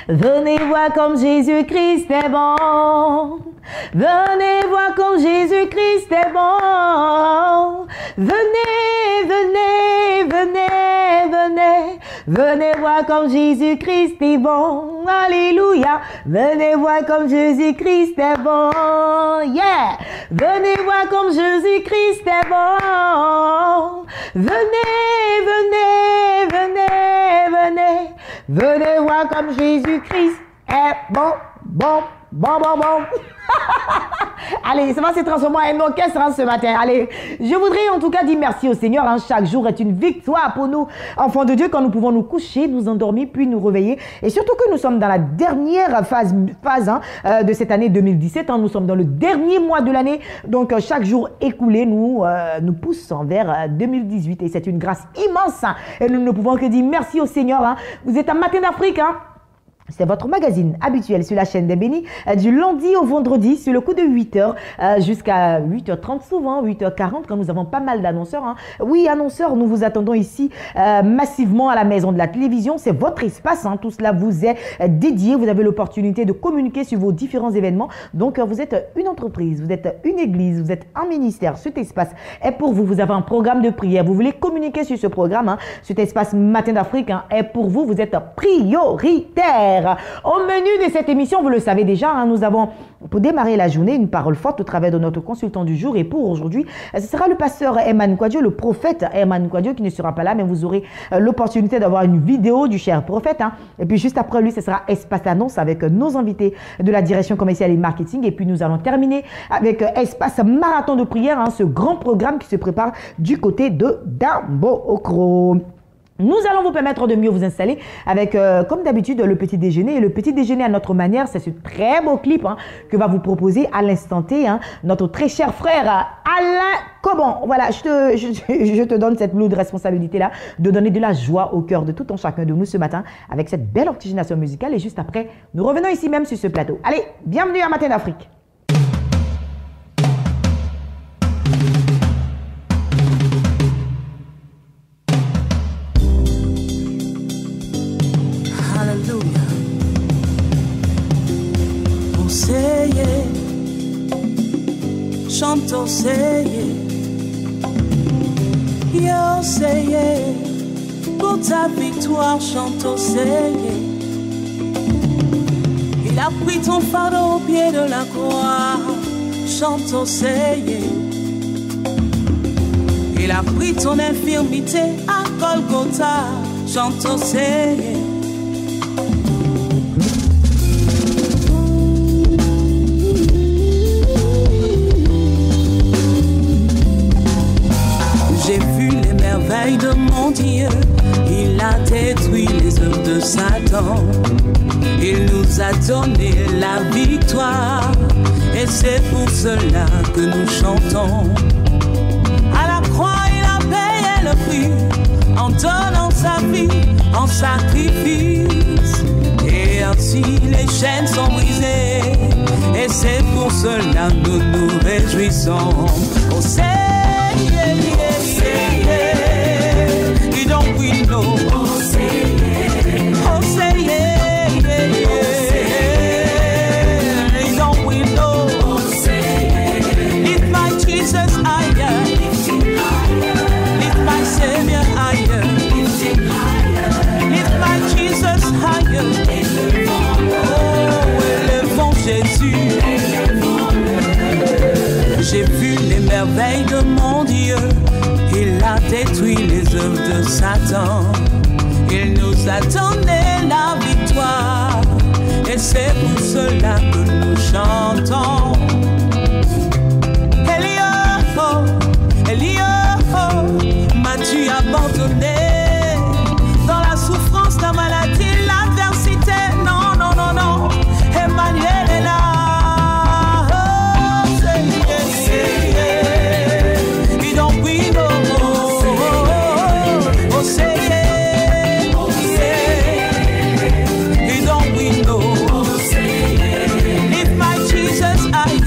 Venez voir comme Jésus-Christ est bon. Venez voir comme Jésus-Christ est bon. Venez, venez, venez, venez. Venez voir comme Jésus-Christ est bon. Alléluia. Venez voir comme Jésus-Christ est bon. Yeah. Venez voir comme Jésus-Christ est bon. Venez, venez, venez, venez. Venez voir comme Jésus-Christ est bon, bon, bon, bon, bon. Allez, ça va se transformer en un orchestre ce matin. Allez, je voudrais en tout cas dire merci au Seigneur. Chaque jour est une victoire pour nous, enfants de Dieu, quand nous pouvons nous coucher, nous endormir, puis nous réveiller. Et surtout que nous sommes dans la dernière phase de cette année 2017. Nous sommes dans le dernier mois de l'année. Donc, chaque jour écoulé nous pousse vers 2018. Et c'est une grâce immense. Et nous ne pouvons que dire merci au Seigneur. Vous êtes à Matin d'Afrique. C'est votre magazine habituel sur la chaîne des bénis, du lundi au vendredi, sur le coup de 8h jusqu'à 8h30, souvent 8h40, quand nous avons pas mal d'annonceurs. Oui, annonceurs, nous vous attendons ici massivement à la maison de la télévision. C'est votre espace, tout cela vous est dédié. Vous avez l'opportunité de communiquer sur vos différents événements. Donc, vous êtes une entreprise, vous êtes une église, vous êtes un ministère. Cet espace est pour vous. Vous avez un programme de prière. Vous voulez communiquer sur ce programme. Cet espace Matin d'Afrique est pour vous. Vous êtes prioritaire. Au menu de cette émission, vous le savez déjà, nous avons, pour démarrer la journée, une parole forte au travers de notre consultant du jour. Et pour aujourd'hui, ce sera le pasteur Herman Kouadio, le prophète Herman Kouadio, qui ne sera pas là, mais vous aurez l'opportunité d'avoir une vidéo du cher prophète. Et puis juste après lui, ce sera Espace Annonce avec nos invités de la direction commerciale et marketing. Et puis nous allons terminer avec Espace Marathon de prière, ce grand programme qui se prépare du côté de Dambo-Okro. Nous allons vous permettre de mieux vous installer avec, comme d'habitude, le petit déjeuner. Et le petit déjeuner à notre manière, c'est ce très beau clip que va vous proposer à l'instant T notre très cher frère Alain Cobon. Voilà, je te donne cette lourde responsabilité-là de donner de la joie au cœur de tout un chacun de nous ce matin avec cette belle oxygénation musicale. Et juste après, nous revenons ici même sur ce plateau. Allez, bienvenue à Matin d'Afrique. Chante Seye, yo Seye, pour ta victoire chante Seye. Il a pris ton fardeau au pied de la croix, chante Seye. Il a pris ton infirmité à Golgotha, chante Seye. J'ai vu les merveilles de mon Dieu. Il a détruit les œuvres de Satan. Il nous a donné la victoire. Et c'est pour cela que nous chantons. À la croix, il a payé le prix en donnant sa vie en sacrifice. Et ainsi les chaînes sont brisées. Et c'est pour cela que nous nous réjouissons. Oh, you don't we know. Oh say yeah, yeah, yeah. You don't we know. Oh say yeah. Lift my Jesus higher. Lift my Savior higher. Lift my Jesus higher. Oh, élevons Jésus. J'ai vu les merveilles de mon Dieu. Il a détruit les œuvres de Satan. Il nous a donné la victoire. Et c'est pour cela que nous chantons. Elio, Elio, m'as-tu abandonné dans la souffrance, la maladie, l'adversité? Non, non, non, non. Emmanuel est là. Lift my Jesus higher.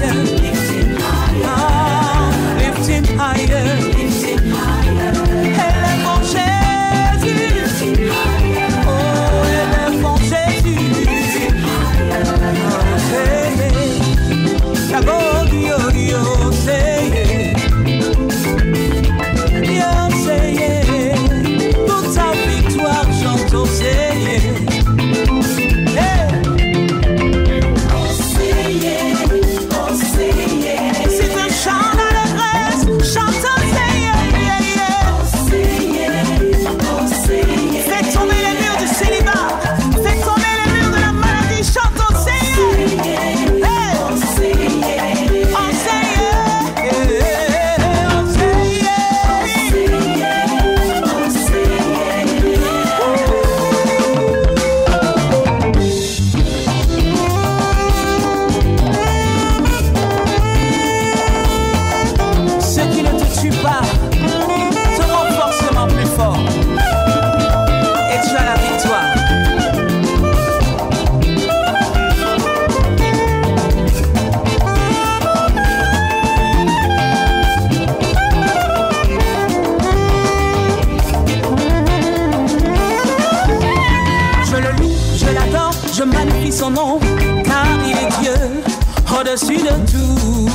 au-dessus de tout.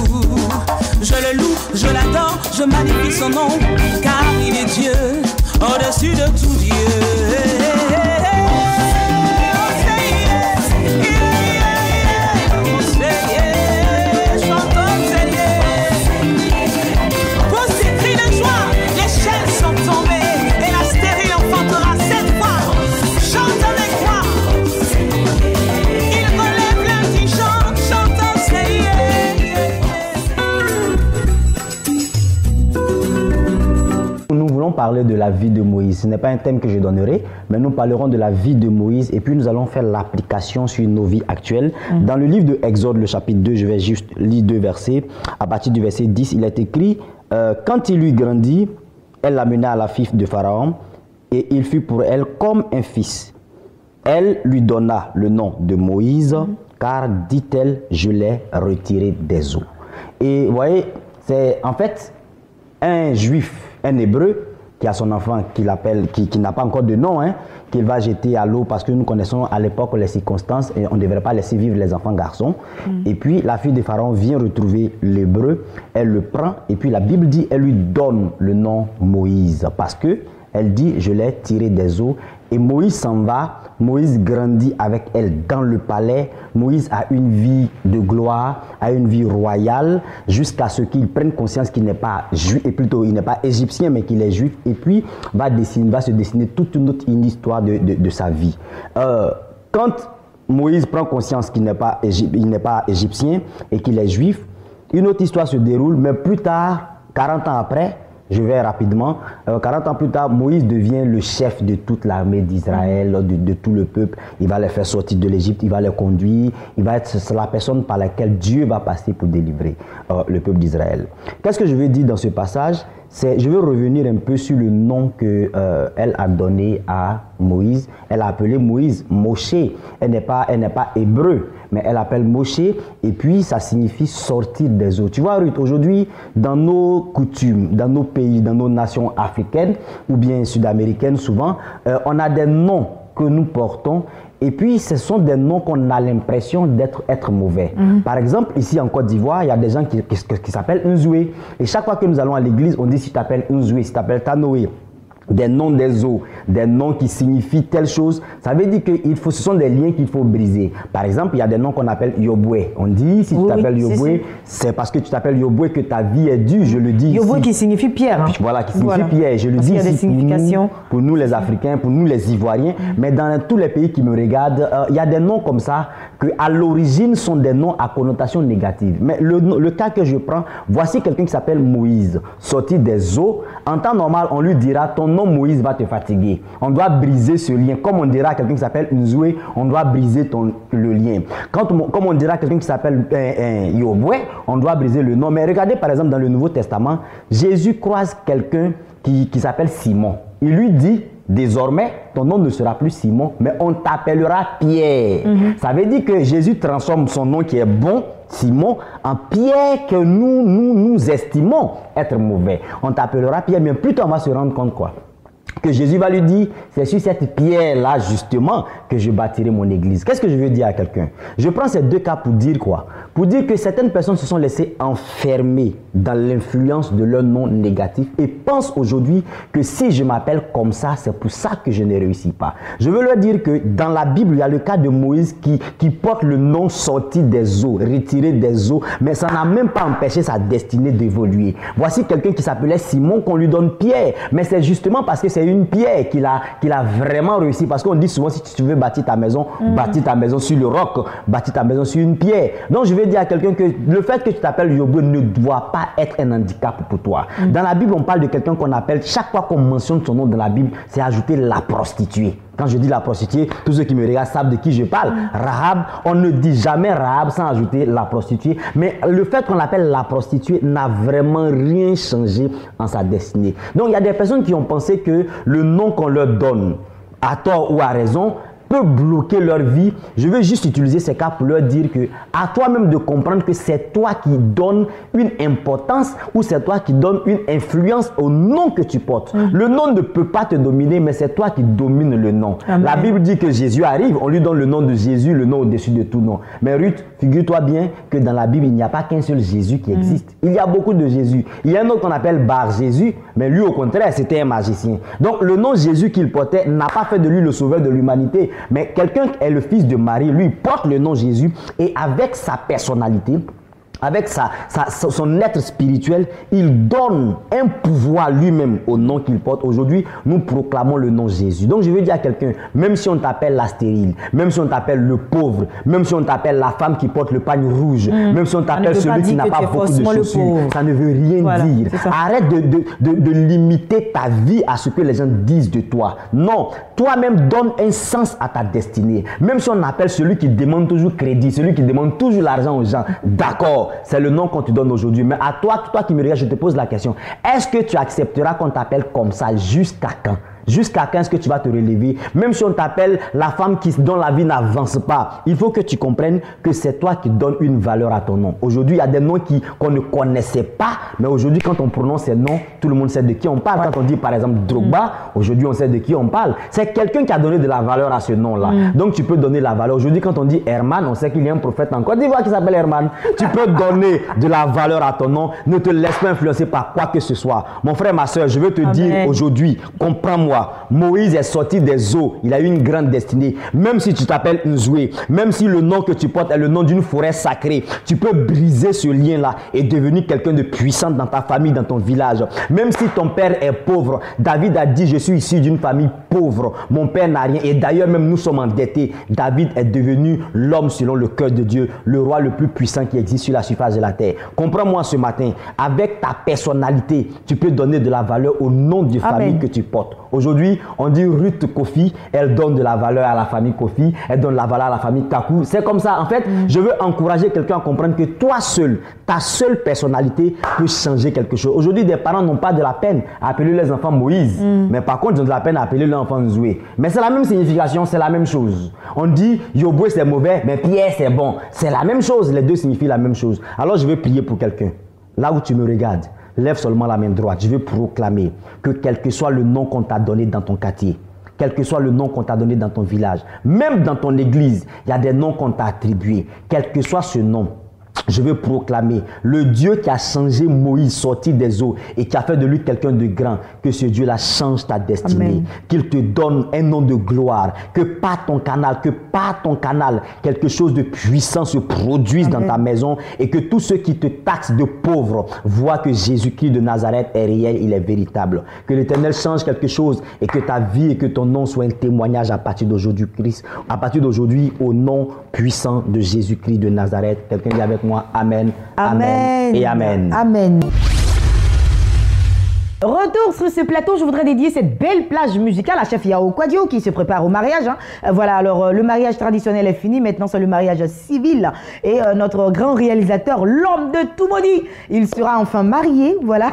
Je le loue, je l'adore, je magnifie son nom, car il est Dieu, au-dessus de tout Dieu. Parler de la vie de Moïse. Ce n'est pas un thème que je donnerai, mais nous parlerons de la vie de Moïse et puis nous allons faire l'application sur nos vies actuelles. Dans le livre de Exode, le chapitre 2, je vais juste lire 2 versets. À partir du verset 10, il est écrit quand il lui grandit, elle l'amena à la fille de Pharaon et il fut pour elle comme un fils. Elle lui donna le nom de Moïse car, dit-elle, je l'ai retiré des eaux. Et vous voyez, c'est en fait un juif, un hébreu, qui a son enfant qu'il appelle, qui n'a pas encore de nom, qu'il va jeter à l'eau parce que nous connaissons à l'époque les circonstances et on ne devrait pas laisser vivre les enfants garçons. Et puis la fille de Pharaon vient retrouver l'hébreu, elle le prend et puis la Bible dit, elle lui donne le nom Moïse parce que elle dit, je l'ai tiré des eaux. Et Moïse s'en va, Moïse grandit avec elle dans le palais. Moïse a une vie de gloire, a une vie royale, jusqu'à ce qu'il prenne conscience qu'il n'est pas juif, et plutôt il n'est pas égyptien, mais qu'il est juif. Et puis va se dessiner toute une histoire de sa vie. Quand Moïse prend conscience qu'il n'est pas égyptien et qu'il est juif, une autre histoire se déroule, mais plus tard, 40 ans après, je vais rapidement. 40 ans plus tard, Moïse devient le chef de toute l'armée d'Israël, de tout le peuple. Il va les faire sortir de l'Égypte, il va les conduire. Il va être la personne par laquelle Dieu va passer pour délivrer le peuple d'Israël. Qu'est-ce que je veux dire dans ce passage? Je veux revenir un peu sur le nom qu'elle a donné à Moïse. Elle a appelé Moïse Moshe. Elle n'est pas hébreu, mais elle appelle Moshe et puis ça signifie sortir des eaux. Tu vois Ruth, aujourd'hui, dans nos coutumes, dans nos pays, dans nos nations africaines ou bien sud-américaines souvent, on a des noms que nous portons et puis ce sont des noms qu'on a l'impression d'être mauvais. Par exemple, ici en Côte d'Ivoire, il y a des gens qui s'appellent Nzoué. Et chaque fois que nous allons à l'église, on dit si tu t'appelles Nzoué, si tu t'appelles Tanoé. Des noms des eaux, des noms qui signifient telle chose, ça veut dire que ce sont des liens qu'il faut briser. Par exemple, il y a des noms qu'on appelle Yoboué. On dit, si tu t'appelles Yoboué, c'est parce que tu t'appelles Yoboué que ta vie est due, je le dis Yoboué ici. qui signifie pierre. Voilà, qui signifie pierre. Je le dis ici pour nous les Africains, pour nous les Ivoiriens, mais dans tous les pays qui me regardent, il y a des noms comme ça que à l'origine sont des noms à connotation négative. Mais le cas que je prends, voici quelqu'un qui s'appelle Moïse, sorti des eaux. En temps normal, on lui dira, ton nom Moïse va te fatiguer. On doit briser ce lien. Comme on dira à quelqu'un qui s'appelle Nzoué, on doit briser le lien. Comme on dira à quelqu'un qui s'appelle Yoboué, on doit briser le nom. Mais regardez par exemple dans le Nouveau Testament, Jésus croise quelqu'un qui s'appelle Simon. Il lui dit, désormais, ton nom ne sera plus Simon, mais on t'appellera Pierre. Ça veut dire que Jésus transforme son nom qui est bon, Simon, en Pierre que nous estimons être mauvais. On t'appellera Pierre, mais plus tard on va se rendre compte quoi? Que Jésus va lui dire, c'est sur cette pierre-là justement que je bâtirai mon église. Qu'est-ce que je veux dire à quelqu'un? Je prends ces deux cas pour dire quoi? Pour dire que certaines personnes se sont laissées enfermer dans l'influence de leur nom négatif et pensent aujourd'hui que si je m'appelle comme ça, c'est pour ça que je ne réussis pas. Je veux leur dire que dans la Bible, il y a le cas de Moïse qui porte le nom sorti des eaux, retiré des eaux, mais ça n'a même pas empêché sa destinée d'évoluer. Voici quelqu'un qui s'appelait Simon, qu'on lui donne Pierre, mais c'est justement parce que c'est une pierre qu'il a vraiment réussi. Parce qu'on dit souvent, si tu veux bâtir ta maison, bâtis ta maison sur le roc, bâtis ta maison sur une pierre. Donc je veux dire à quelqu'un que le fait que tu t'appelles Yoboué ne doit pas être un handicap pour toi. Dans la Bible, on parle de quelqu'un qu'on appelle, chaque fois qu'on mentionne son nom dans la Bible, c'est ajouter la prostituée. Quand je dis la prostituée, tous ceux qui me regardent savent de qui je parle. Rahab, on ne dit jamais Rahab sans ajouter la prostituée. Mais le fait qu'on l'appelle la prostituée n'a vraiment rien changé en sa destinée. Donc il y a des personnes qui ont pensé que le nom qu'on leur donne, à tort ou à raison, peut bloquer leur vie, je veux juste utiliser ces cas pour leur dire que à toi-même de comprendre que c'est toi qui donnes une importance ou c'est toi qui donnes une influence au nom que tu portes. Le nom ne peut pas te dominer, mais c'est toi qui domines le nom. Amen. La Bible dit que Jésus arrive, on lui donne le nom de Jésus, le nom au-dessus de tout nom. Mais Ruth, figure-toi bien que dans la Bible, il n'y a pas qu'un seul Jésus qui existe. Il y a beaucoup de Jésus. Il y a un autre qu'on appelle Bar-Jésus, mais lui au contraire, c'était un magicien. Donc le nom Jésus qu'il portait n'a pas fait de lui le sauveur de l'humanité, mais quelqu'un qui est le fils de Marie, lui porte le nom Jésus et avec sa personnalité, avec son être spirituel, il donne un pouvoir lui-même au nom qu'il porte. Aujourd'hui, nous proclamons le nom Jésus. Donc, je veux dire à quelqu'un, même si on t'appelle la stérile, même si on t'appelle le pauvre, même si on t'appelle la femme qui porte le pagne rouge, même si on t'appelle celui qui n'a pas beaucoup de chaussures, ça ne veut rien dire. Arrête de limiter ta vie à ce que les gens disent de toi. Non, toi-même donne un sens à ta destinée. Même si on appelle celui qui demande toujours crédit, celui qui demande toujours l'argent aux gens, d'accord. C'est le nom qu'on te donne aujourd'hui. Mais à toi qui me regardes, je te pose la question. Est-ce que tu accepteras qu'on t'appelle comme ça jusqu'à quand? Jusqu'à quand est-ce que tu vas te relever? Même si on t'appelle la femme dont la vie n'avance pas, il faut que tu comprennes que c'est toi qui donnes une valeur à ton nom. Aujourd'hui, il y a des noms qu'on ne connaissait pas, mais aujourd'hui, quand on prononce ces noms, tout le monde sait de qui on parle. Quand on dit par exemple Drogba, aujourd'hui, on sait de qui on parle. C'est quelqu'un qui a donné de la valeur à ce nom-là. Donc, tu peux donner de la valeur. Aujourd'hui, quand on dit Herman, on sait qu'il y a un prophète en Côte d'Ivoire qui s'appelle Herman. Tu peux donner de la valeur à ton nom. Ne te laisse pas influencer par quoi que ce soit. Mon frère, ma soeur, je veux te dire aujourd'hui, comprends-moi. Moïse est sorti des eaux, il a eu une grande destinée. Même si tu t'appelles Nzoué, même si le nom que tu portes est le nom d'une forêt sacrée, tu peux briser ce lien-là et devenir quelqu'un de puissant dans ta famille, dans ton village. Même si ton père est pauvre, David a dit, je suis issu d'une famille pauvre, mon père n'a rien. Et d'ailleurs, même nous sommes endettés. David est devenu l'homme selon le cœur de Dieu, le roi le plus puissant qui existe sur la surface de la terre. Comprends-moi ce matin, avec ta personnalité, tu peux donner de la valeur au nom de famille que tu portes. Aujourd'hui, on dit Ruth Kofi, elle donne de la valeur à la famille Kofi, elle donne de la valeur à la famille Kakou. C'est comme ça. En fait, je veux encourager quelqu'un à comprendre que toi seul, ta seule personnalité peut changer quelque chose. Aujourd'hui, des parents n'ont pas de la peine à appeler les enfants Moïse, mais par contre, ils ont de la peine à appeler l'enfant Nzoué. Mais c'est la même signification, c'est la même chose. On dit Yoboué c'est mauvais, mais Pierre c'est bon. C'est la même chose, les deux signifient la même chose. Alors, je vais prier pour quelqu'un. Là où tu me regardes, lève seulement la main droite. Je veux proclamer que quel que soit le nom qu'on t'a donné dans ton quartier, quel que soit le nom qu'on t'a donné dans ton village, même dans ton église, il y a des noms qu'on t'a attribués. Quel que soit ce nom, je veux proclamer le Dieu qui a changé Moïse sorti des eaux et qui a fait de lui quelqu'un de grand, que ce Dieu-là change ta destinée, qu'il te donne un nom de gloire, que par ton canal, quelque chose de puissant se produise dans ta maison et que tous ceux qui te taxent de pauvre voient que Jésus-Christ de Nazareth est réel, il est véritable. Que l'Éternel change quelque chose et que ta vie et que ton nom soient un témoignage à partir d'aujourd'hui, Christ, à partir d'aujourd'hui au nom puissant de Jésus-Christ de Nazareth. Quelqu'un dit avec moi, Amen, Amen et Amen. Amen. Retour sur ce plateau, je voudrais dédier cette belle plage musicale à Chef Yao Kwadio qui se prépare au mariage. Voilà, alors le mariage traditionnel est fini, maintenant c'est le mariage civil. Et notre grand réalisateur, l'homme de tout maudit, il sera enfin marié, voilà.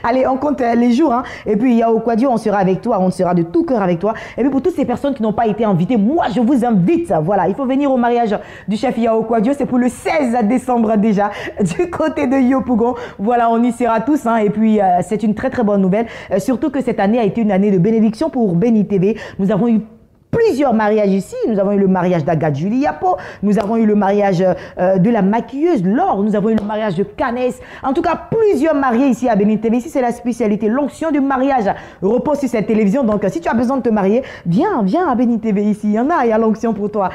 Allez, on compte les jours. Et puis Yao Kwadio, on sera avec toi, on sera de tout cœur avec toi. Et puis pour toutes ces personnes qui n'ont pas été invitées, moi je vous invite. Voilà, il faut venir au mariage du Chef Yao Kwadio, c'est pour le 16 décembre déjà, du côté de Yopougon. Voilà, on y sera tous. Et puis c'est une très très bonne nouvelle, surtout que cette année a été une année de bénédiction pour Béni TV. Nous avons eu plusieurs mariages ici. Nous avons eu le mariage d'Agathe Julie Yapo, nous avons eu le mariage de la maquilleuse Laure, nous avons eu le mariage de Canès. En tout cas, plusieurs mariés ici à Béni TV. Ici, c'est la spécialité. L'onction du mariage repose sur cette télévision. Donc, si tu as besoin de te marier, viens à Béni TV ici. Il y a l'onction pour toi.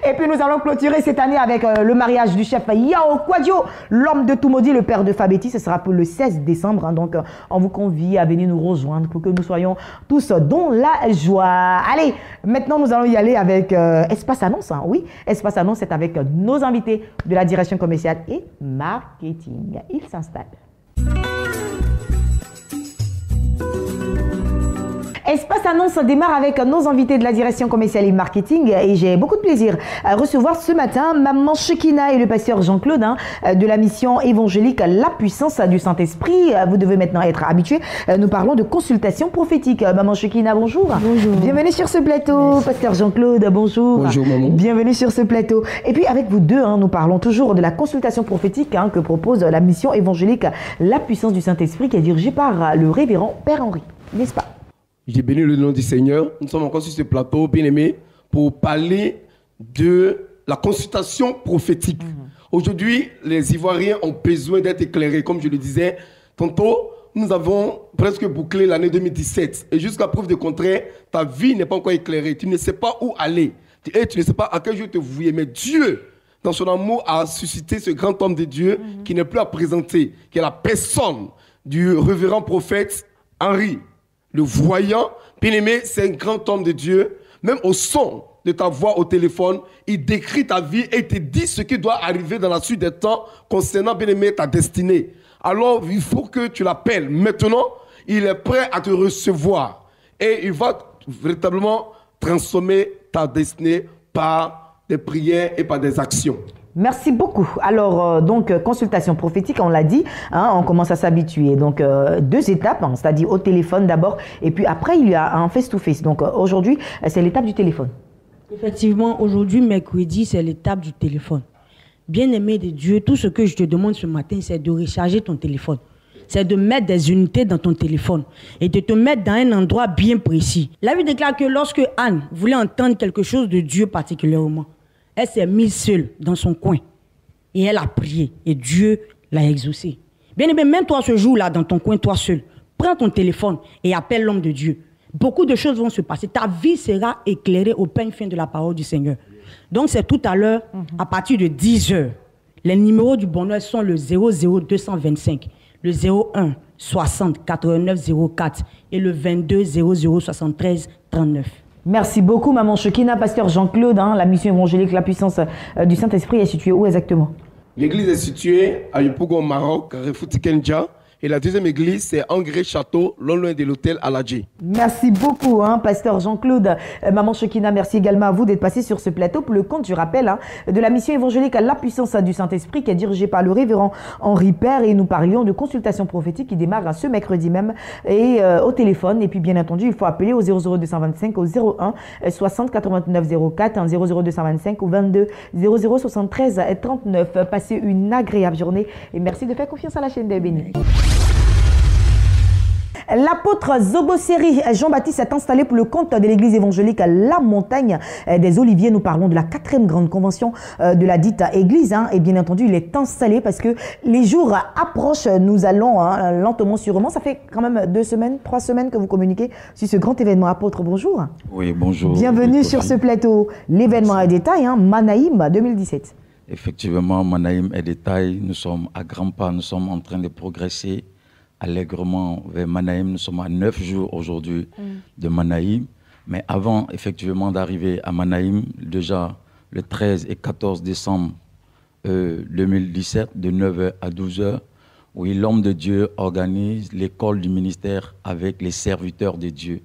Et puis, nous allons clôturer cette année avec le mariage du chef Yao Kwadio, l'homme de tout maudit, le père de Fabeti. Ce sera pour le 16 décembre. Donc, on vous convie à venir nous rejoindre pour que nous soyons tous dans la joie. Allez, maintenant nous allons y aller avec Espace Annonce. Oui, Espace Annonce, c'est avec nos invités de la direction commerciale et marketing. Ils s'installent. Espace Annonce démarre avec nos invités de la direction commerciale et marketing et j'ai beaucoup de plaisir à recevoir ce matin Maman Chekina et le pasteur Jean-Claude de la mission évangélique La Puissance du Saint-Esprit. Vous devez maintenant être habitués. Nous parlons de consultation prophétique. Maman Chekina, bonjour. Bonjour. Bienvenue sur ce plateau. Merci. Pasteur Jean-Claude, bonjour. Bonjour maman. Bienvenue sur ce plateau. Et puis avec vous deux, nous parlons toujours de la consultation prophétique que propose la mission évangélique La Puissance du Saint-Esprit qui est dirigée par le révérend Père Henri. N'est-ce pas? J'ai béni le nom du Seigneur. Nous sommes encore sur ce plateau, bien aimé, pour parler de la consultation prophétique. Aujourd'hui, les Ivoiriens ont besoin d'être éclairés. Comme je le disais tantôt, nous avons presque bouclé l'année 2017. Et jusqu'à preuve de contraire, ta vie n'est pas encore éclairée. Tu ne sais pas où aller. Et tu ne sais pas à quel jour te vouer. Mais Dieu, dans son amour, a suscité ce grand homme de Dieu qui n'est plus à présenter, qui est la personne du révérend prophète Henri. Le voyant, bien-aimé, c'est un grand homme de Dieu. Même au son de ta voix au téléphone, il décrit ta vie et il te dit ce qui doit arriver dans la suite des temps concernant, bien-aimé, ta destinée. Alors, il faut que tu l'appelles. Maintenant, il est prêt à te recevoir. Et il va véritablement transformer ta destinée par des prières et par des actions. Merci beaucoup. Alors, donc, consultation prophétique, on l'a dit, on commence à s'habituer. Donc, 2 étapes, c'est-à-dire au téléphone d'abord, et puis après, il y a un face-to-face. Donc, aujourd'hui, c'est l'étape du téléphone. Effectivement, aujourd'hui, mercredi, c'est l'étape du téléphone. Bien-aimé de Dieu, tout ce que je te demande ce matin, c'est de recharger ton téléphone. C'est de mettre des unités dans ton téléphone et de te mettre dans un endroit bien précis. La Bible déclare que lorsque Anne voulait entendre quelque chose de Dieu particulièrement, elle s'est mise seule dans son coin et elle a prié et Dieu l'a exaucée. Bien aimé, même toi ce jour-là, dans ton coin, toi seul, prends ton téléphone et appelle l'homme de Dieu. Beaucoup de choses vont se passer. Ta vie sera éclairée au peigne fin de la parole du Seigneur. Donc c'est tout à l'heure, à partir de 10 heures. Les numéros du bonheur sont le 00225, le 01 60 89 04 et le 22 00 73 39. Merci beaucoup, Maman Chekina. Pasteur Jean-Claude, la mission évangélique La Puissance du Saint-Esprit est située où exactement? L'église est située à Yopougon, au Maroc, Carrefour Tikenja. Et la deuxième église, c'est Angré Château, loin de l'hôtel Aladji. Merci beaucoup, Pasteur Jean-Claude. Maman Chekina, merci également à vous d'être passé sur ce plateau pour le compte, je rappelle, de la mission évangélique à La Puissance du Saint-Esprit qui est dirigée par le révérend Henri Père. Et nous parlions de consultation prophétique qui démarre ce mercredi même et au téléphone. Et puis, bien entendu, il faut appeler au 00225, au 01 60 89 04, 00225 au 22 00 73 39. Passez une agréable journée et merci de faire confiance à la chaîne de Béni. L'apôtre Zoboseri Jean-Baptiste est installé pour le compte de l'église évangélique La Montagne des Oliviers. Nous parlons de la 4e grande convention de la dite église. Et bien entendu, il est installé parce que les jours approchent. Nous allons lentement, sûrement. Ça fait quand même 2 semaines, 3 semaines que vous communiquez sur ce grand événement. Apôtre, bonjour. Oui, bonjour. Bienvenue sur ce plateau. L'événement est détail, Manaïm 2017. Effectivement, Manaïm est détail. Nous sommes à grands pas, nous sommes en train de progresser allègrement vers Manaïm. Nous sommes à 9 jours aujourd'hui de Manaïm. Mais avant, effectivement, d'arriver à Manaïm, déjà le 13 et 14 décembre 2017, de 9h à 12h, oui, l'homme de Dieu organise l'école du ministère avec les serviteurs de Dieu.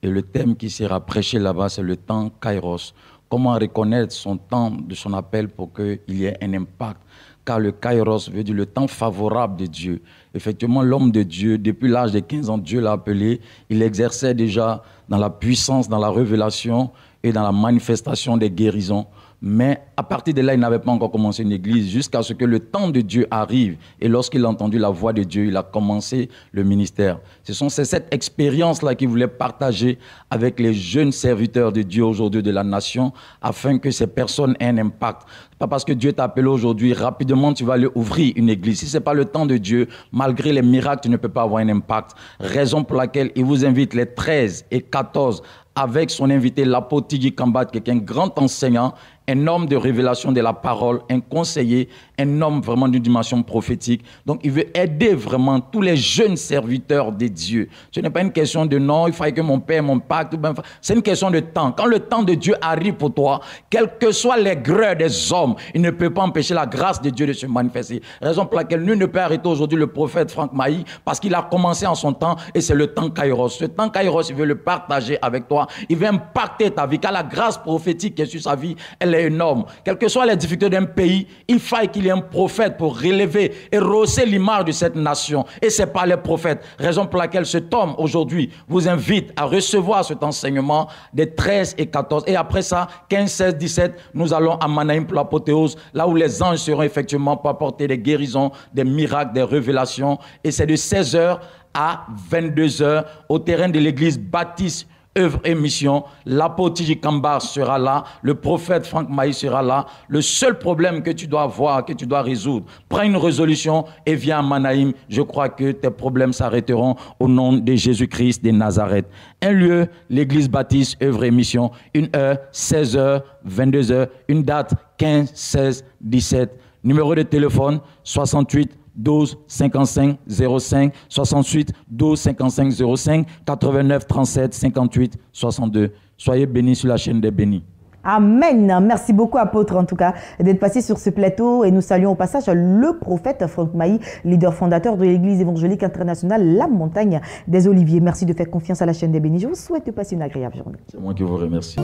Et le thème qui sera prêché là-bas, c'est le temps Kairos. Comment reconnaître son temps de son appel pour qu'il y ait un impact? Car le Kairos veut dire le temps favorable de Dieu. Effectivement, l'homme de Dieu, depuis l'âge de 15 ans, Dieu l'a appelé. Il exerçait déjà dans la puissance, dans la révélation et dans la manifestation des guérisons. Mais à partir de là, il n'avait pas encore commencé une église jusqu'à ce que le temps de Dieu arrive. Et lorsqu'il a entendu la voix de Dieu, il a commencé le ministère. C'est cette expérience-là qu'il voulait partager avec les jeunes serviteurs de Dieu aujourd'hui de la nation afin que ces personnes aient un impact. Pas parce que Dieu t'a appelé aujourd'hui, rapidement tu vas aller ouvrir une église. Si ce n'est pas le temps de Dieu, malgré les miracles, tu ne peux pas avoir un impact. Raison pour laquelle il vous invite les 13 et 14 avec son invité, l'apôtre Tigi Kambat, qui est un grand enseignant, un homme de révélation de la parole, un conseiller, un homme vraiment d'une dimension prophétique. Donc, il veut aider vraiment tous les jeunes serviteurs de Dieu. Ce n'est pas une question de non, il faudrait que mon père, mon pacte, c'est une question de temps. Quand le temps de Dieu arrive pour toi, quelles que soient les greurs des hommes, il ne peut pas empêcher la grâce de Dieu de se manifester. Raison pour laquelle nul ne peut arrêter aujourd'hui le prophète Franck Mahi, parce qu'il a commencé en son temps et c'est le temps Kairos. Ce temps Kairos, il veut le partager avec toi. Il veut impacter ta vie, car la grâce prophétique qui est sur sa vie, elle est énorme. Quelles que soient les difficultés d'un pays, il faille qu'il y ait un prophète pour relever et rehausser l'image de cette nation. Et c'est par les prophètes. Raison pour laquelle cet homme, aujourd'hui, vous invite à recevoir cet enseignement des 13 et 14. Et après ça, 15, 16, 17, nous allons à Manaïm pour l'apothéose, là où les anges seront effectivement pour apporter des guérisons, des miracles, des révélations. Et c'est de 16h à 22h au terrain de l'église Baptiste Œuvre et Mission. L'apôtre Kambar sera là, le prophète Franck Mahi sera là. Le seul problème que tu dois avoir, que tu dois résoudre, prends une résolution et viens à Manaïm. Je crois que tes problèmes s'arrêteront au nom de Jésus-Christ de Nazareth. Un lieu, l'église Baptiste Œuvre et Mission. Une heure, 16h, 22h. Une date, 15, 16, 17. Numéro de téléphone, 68 12 55 05, 68 12 55 05, 89 37 58 62. Soyez bénis sur la chaîne des bénis. Amen. Merci beaucoup, apôtre, en tout cas, d'être passé sur ce plateau. Et nous saluons au passage le prophète Franck Mahi, leader fondateur de l'Église évangélique internationale La Montagne des Oliviers. Merci de faire confiance à la chaîne des bénis. Je vous souhaite de passer une agréable journée. C'est moi qui vous remercie.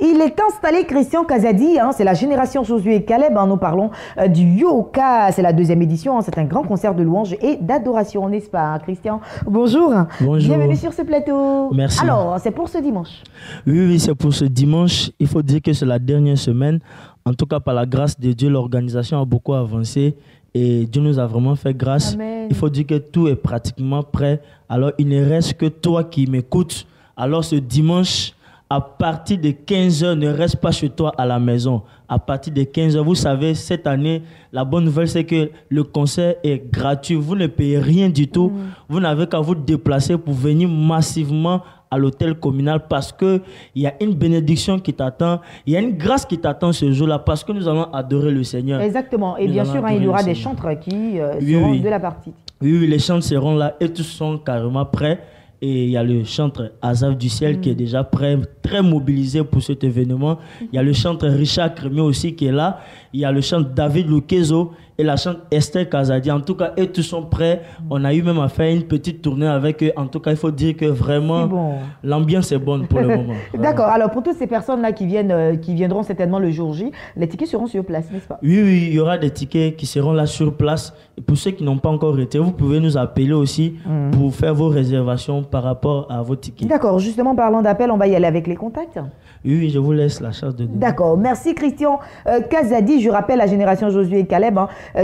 Il est installé, Christian Kazadi, c'est la génération Josué et Caleb, nous parlons du Yoka, c'est la 2e édition, c'est un grand concert de louanges et d'adoration, n'est-ce pas, Christian? Bonjour. Bonjour. Bienvenue sur ce plateau. Merci. Alors, c'est pour ce dimanche? Oui, c'est pour ce dimanche. Il faut dire que c'est la dernière semaine. En tout cas, par la grâce de Dieu, l'organisation a beaucoup avancé et Dieu nous a vraiment fait grâce. Amen. Il faut dire que tout est pratiquement prêt. Alors, il ne reste que toi qui m'écoutes. Alors, ce dimanche, à partir de 15h, ne reste pas chez toi à la maison. À partir de 15h, vous savez, cette année, la bonne nouvelle, c'est que le concert est gratuit. Vous ne payez rien du tout. Vous n'avez qu'à vous déplacer pour venir massivement à l'hôtel communal parce qu'il y a une bénédiction qui t'attend. Il y a une grâce qui t'attend ce jour-là parce que nous allons adorer le Seigneur. Exactement. Et bien sûr, il y aura des chantres qui seront de la partie. Oui, les chantres seront là et tous sont carrément prêts. Et il y a le chantre Azaf du ciel qui est déjà prêt, très mobilisé pour cet événement. Il y a le chantre Richard Crémier aussi qui est là. Il y a le chantre David Lukezo et la chante Esther Kazadi. En tout cas, eux tous sont prêts. On a eu même à faire une petite tournée avec eux. En tout cas, il faut dire que vraiment, l'ambiance est bonne pour le moment. D'accord. Alors, pour toutes ces personnes-là qui viendront certainement le jour J, les tickets seront sur place, n'est-ce pas? Oui, il y aura des tickets qui seront là sur place. Et pour ceux qui n'ont pas encore été, vous pouvez nous appeler aussi pour faire vos réservations par rapport à vos tickets. D'accord. Justement, parlant d'appel, on va y aller avec les contacts. Oui, je vous laisse la charge de... D'accord. Merci, Christian Kazadi. Je rappelle la génération Josué et Caleb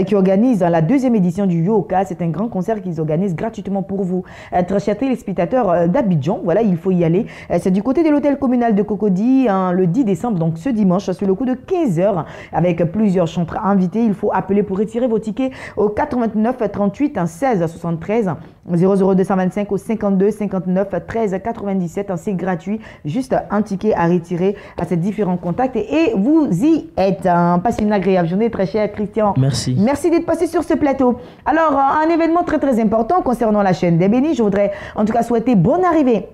qui organise la 2e édition du Yoka. C'est un grand concert qu'ils organisent gratuitement pour vous. Très chers téléspectateurs d'Abidjan, voilà, il faut y aller. C'est du côté de l'hôtel communal de Cocody, le 10 décembre, donc ce dimanche, sur le coup de 15h, avec plusieurs chanteurs invités. Il faut appeler pour retirer vos tickets au 89 38 16 73 00225 au 52 59 13 97. C'est gratuit, juste un ticket à retirer à ces différents contacts et vous y êtes. Passez une agréable journée, très cher Christian. Merci. Merci d'être passé sur ce plateau. Alors, un événement très très important concernant la chaîne des bénis. Je voudrais en tout cas souhaiter bonne arrivée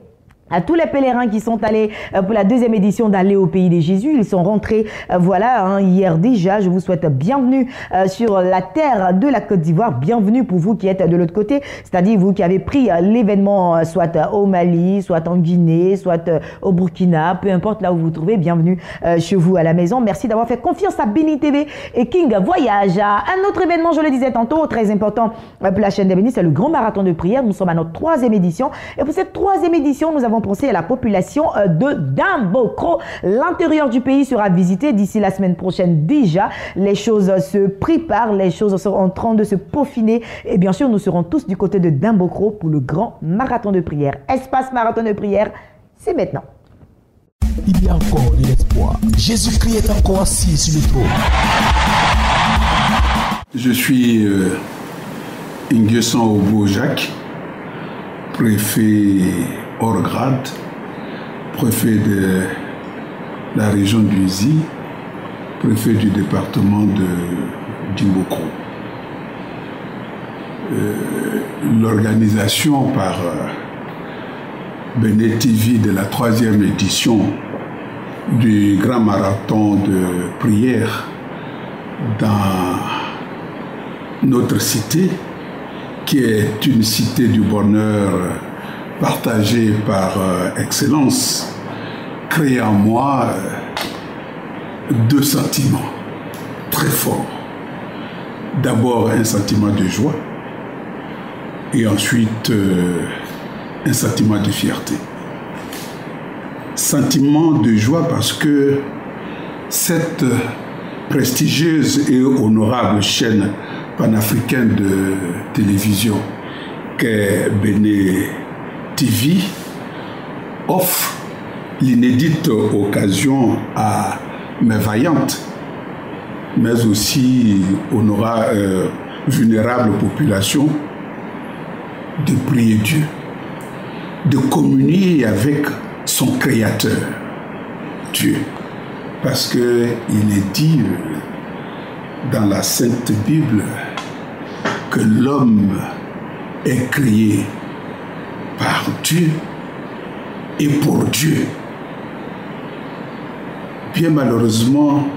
à tous les pèlerins qui sont allés pour la 2e édition d'Aller au pays de Jésus. Ils sont rentrés, hier déjà. Je vous souhaite bienvenue sur la terre de la Côte d'Ivoire. Bienvenue pour vous qui êtes de l'autre côté, c'est-à-dire vous qui avez pris l'événement soit au Mali, soit en Guinée, soit au Burkina, peu importe là où vous vous trouvez. Bienvenue chez vous à la maison. Merci d'avoir fait confiance à Béni TV et King Voyage. Un autre événement, je le disais tantôt, très important pour la chaîne des bénis, c'est le grand marathon de prière. Nous sommes à notre 3e édition. Et pour cette 3e édition, nous avons pensé à la population de Dambokro. L'intérieur du pays sera visité d'ici la semaine prochaine déjà. Les choses se préparent, les choses sont en train de se peaufiner. Et bien sûr, nous serons tous du côté de Dambokro pour le grand marathon de prière. Espace marathon de prière, c'est maintenant. Il y a encore de l'espoir. Jésus-Christ est encore assis sur le trône. Je suis Nguesson Obo-Jacques, préfet hors grade, préfet de la région du Zi, préfet du département de Djimboko. L'organisation par Béné TV de la 3e édition du grand marathon de prière dans notre cité, qui est une cité du bonheur partagée par excellence, crée en moi deux sentiments très forts. D'abord un sentiment de joie et ensuite un sentiment de fierté. Sentiment de joie parce que cette prestigieuse et honorable chaîne panafricaine de télévision qu'est Béné TV offre l'inédite occasion à mes vaillantes mais aussi vulnérables populations de prier Dieu, de communier avec son Créateur, Dieu. Parce qu'il est dit dans la Sainte Bible que l'homme est créé par Dieu et pour Dieu. Bien malheureusement,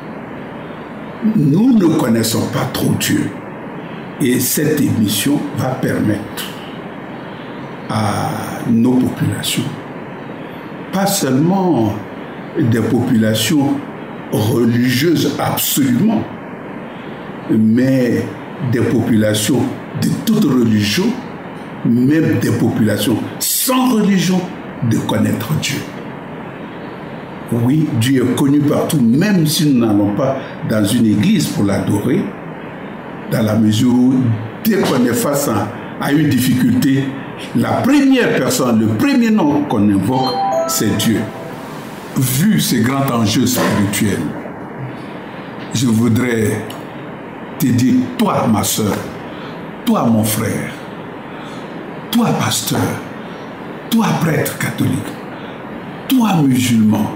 nous ne connaissons pas trop Dieu. Et cette émission va permettre à nos populations, pas seulement des populations religieuses absolument, mais des populations de toute religion, même des populations sans religion, de connaître Dieu. Oui, Dieu est connu partout, même si nous n'allons pas dans une église pour l'adorer, dans la mesure où, dès qu'on est face à une difficulté, la première personne, le premier nom qu'on invoque, c'est Dieu. Vu ces grands enjeux spirituels, je voudrais te dire, toi ma soeur, toi mon frère, toi pasteur, toi prêtre catholique, toi musulman,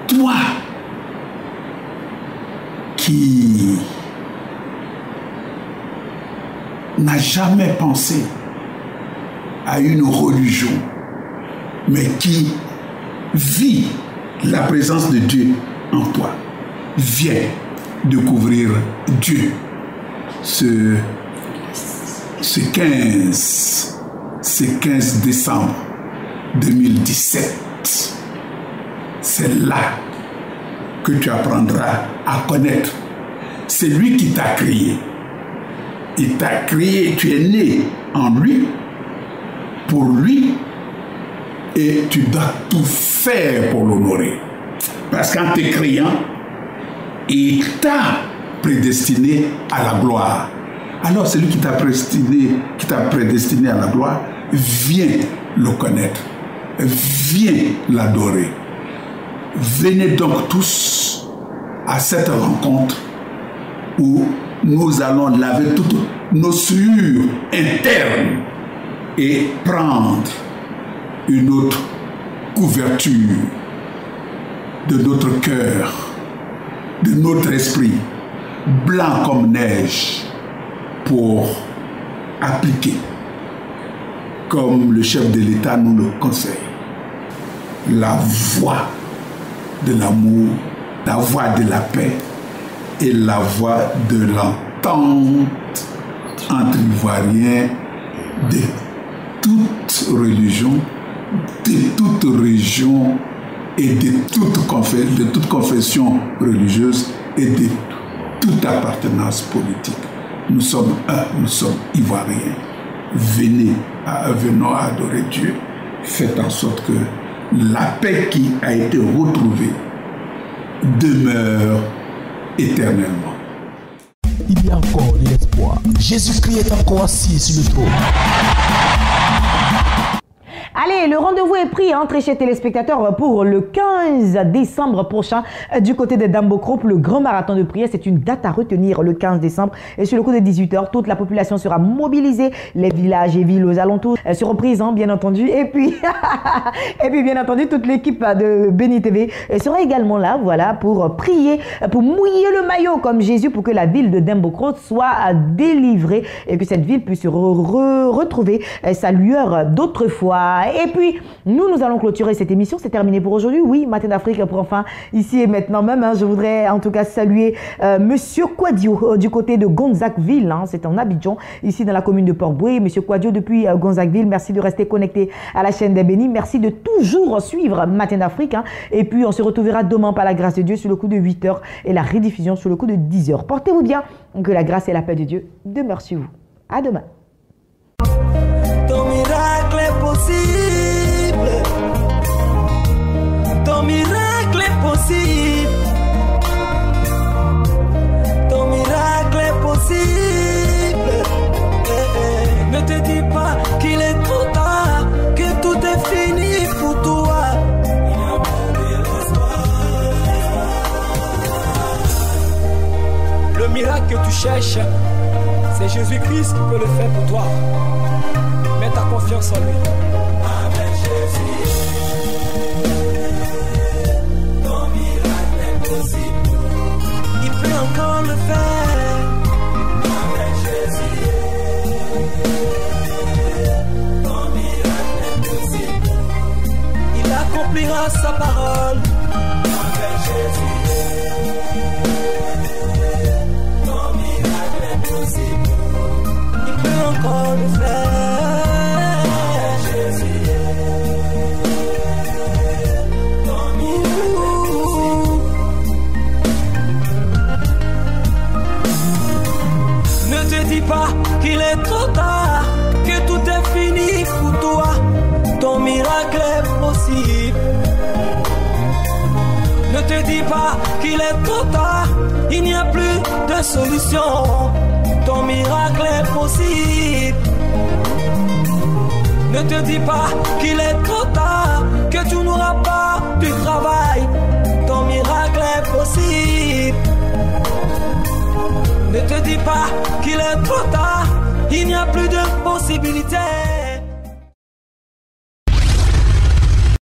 toi qui n'a jamais pensé à une religion, mais qui vit la présence de Dieu en toi, viens découvrir Dieu. Ce 15 décembre 2017, c'est là que tu apprendras à connaître. C'est lui qui t'a créé. Il t'a créé, tu es né en lui, pour lui, et tu dois tout faire pour l'honorer. Parce qu'en te créant, il t'a prédestiné à la gloire. Alors celui qui t'a prédestiné à la gloire, viens le connaître, viens l'adorer. Venez donc tous à cette rencontre où nous allons laver toutes nos souillures internes et prendre une autre couverture de notre cœur, de notre esprit, blanc comme neige, pour appliquer, comme le chef de l'État nous le conseille, la voie de l'amour, la voie de la paix et la voie de l'entente entre Ivoiriens de toute religion, de toute région et de toute confession religieuse et de toute appartenance politique. Nous sommes un, nous sommes Ivoiriens. Venons adorer Dieu. Faites en sorte que la paix qui a été retrouvée demeure éternellement. Il y a encore de l'espoir. Jésus-Christ est encore assis sur le trône. Allez, le rendez-vous est pris, hein, très chers téléspectateurs, pour le 15 décembre prochain du côté de Dambocrop, le grand marathon de prière. C'est une date à retenir le 15 décembre. Et sur le coup de 18h, toute la population sera mobilisée. Les villages et villes aux alentours seront présents, bien entendu. Et puis, bien entendu, toute l'équipe de Béni TV sera également là, voilà, pour prier, pour mouiller le maillot comme Jésus, pour que la ville de Dambocrop soit délivrée et que cette ville puisse retrouver sa lueur d'autrefois. Et puis, nous allons clôturer cette émission. C'est terminé pour aujourd'hui. Oui, Matin d'Afrique prend fin ici et maintenant même. Hein. Je voudrais en tout cas saluer Monsieur Quadio du côté de Gonzagueville. Hein. C'est en Abidjan, ici dans la commune de Port-Boué. Monsieur Quadio depuis Gonzagueville, merci de rester connecté à la chaîne des bénis. Merci de toujours suivre Matin d'Afrique. Hein. Et puis, on se retrouvera demain par la grâce de Dieu sur le coup de 8h et la rediffusion sur le coup de 10h. Portez-vous bien. Que la grâce et la paix de Dieu demeurent sur vous. À demain. Ton miracle est possible. Ton miracle est possible. Ton miracle est possible. Ne te dis pas qu'il est trop tard, que tout est fini pour toi. Le miracle que tu cherches, c'est Jésus-Christ qui peut le faire pour toi. Mets ta confiance en lui. Avec Jésus, ton miracle est possible. Il peut encore le faire. Avec Jésus, ton miracle est possible. Il accomplira sa parole. Avec Jésus, ton miracle est possible. Il peut encore le faire. Qu'il est trop tard, que tout est fini pour toi. Ton miracle est possible. Ne te dis pas qu'il est trop tard, il n'y a plus de solution. Ton miracle est possible. Ne te dis pas qu'il est trop tard, que tu n'auras pas du travail. Ton miracle est possible. Ne te dis pas qu'il est trop tard, il n'y a plus de possibilités.